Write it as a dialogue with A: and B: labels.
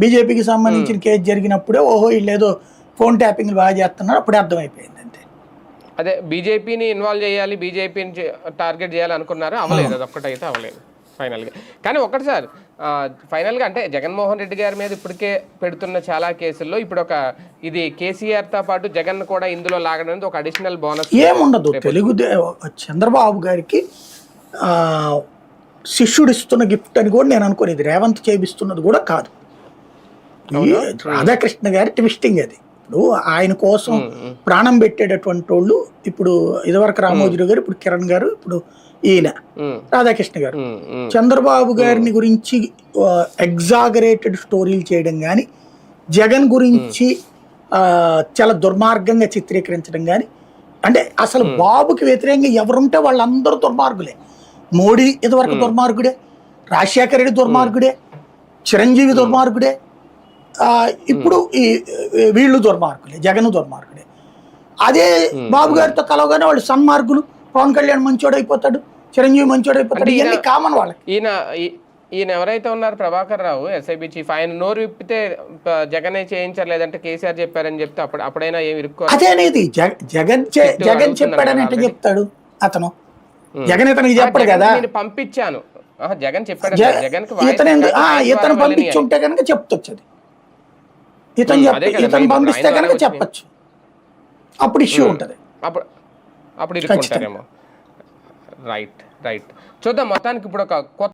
A: బీజేపీకి సంబంధించిన కేసు జరిగినప్పుడే ఓహో వీళ్ళు ఏదో ఫోన్ ట్యాపింగ్ బాగా చేస్తున్నారు, అప్పుడే అర్థమైపోయింది అంతే.
B: అదే బీజేపీని ఇన్వాల్వ్ చేయాలి, బీజేపీని టార్గెట్ చేయాలి అనుకున్నారు, అవ్వలేదు, అది ఒక్కటైతే అవ్వలేదు ఫైనల్గా. కానీ ఒకటి సార్, ఫైనల్గా అంటే జగన్మోహన్ రెడ్డి గారి మీద ఇప్పటికే పెడుతున్న చాలా కేసుల్లో ఇప్పుడు ఒక ఇది కేసీఆర్తో పాటు జగన్ కూడా ఇందులో లాగడం అనేది ఒక అడిషనల్ బోనస్
A: ఏముండదు. చంద్రబాబు గారికి శిష్యుడు ఇస్తున్న గిఫ్ట్ అని కూడా నేను అనుకోలేదు. రేవంత్ చేపిస్తున్నది కూడా కాదు. రాధాకృష్ణ గారి ట్విస్టింగ్ అది. ఇప్పుడు ఆయన కోసం ప్రాణం పెట్టేటటువంటి వాళ్ళు ఇప్పుడు ఇదివరకు రామోజీరావు గారు, ఇప్పుడు కిరణ్ గారు, ఇప్పుడు ఈయన రాధాకృష్ణ గారు చంద్రబాబు గారిని గురించి ఎగ్జాగరేటెడ్ స్టోరీలు చేయడం కానీ, జగన్ గురించి చాలా దుర్మార్గంగా చిత్రీకరించడం కానీ, అంటే అసలు బాబుకి వ్యతిరేకంగా ఎవరుంటే వాళ్ళందరూ దుర్మార్గులే. మోడీ ఇదివరకు దుర్మార్గుడే, రాజశేఖర రెడ్డి దుర్మార్గుడే, చిరంజీవి దుర్మార్గుడే, ఇప్పుడు ఈ వీళ్ళు దుర్మార్గులే, జగన్ దుర్మార్గుడే. అదే బాబు గారితో కలవగానే వాళ్ళు సన్మార్గులు, పవన్ కళ్యాణ్ మంచోడు అయిపోతాడు, చిరంజీవి మంచోడు అయిపోతాడు, ఇవన్నీ కామన్ వాళ్ళకి.
B: ఈయన ఎవరైతే ఉన్నారు ప్రభాకర్ రావు ఎస్ఐబి చీఫ్, ఆయన నోరు విప్పితే జగనే చేయించారు లేదంటే కేసీఆర్ చెప్పారని చెప్తే అప్పుడైనా ఏమి ఇరుక్కో.
A: అదే అనేది జగన్ చెప్పాడని ఎట్లా చెప్తాడు అతను? జగన్ ఇతనికి చెప్పడు కదా.
B: నేను పంపించాను, జగన్ చెప్పాడు, జగన్
A: ఇతను పంపించుంటే కనుక చెప్తొచ్చది. ఇతను పంపిస్తే కనుక చెప్పచ్చు, అప్పుడు ఇష్యూ ఉంటుంది.
B: అప్పుడు ఇరుక్కుంటారేమో. రైట్ చూద్దాం. మొత్తానికి ఇప్పుడు ఒక కొత్త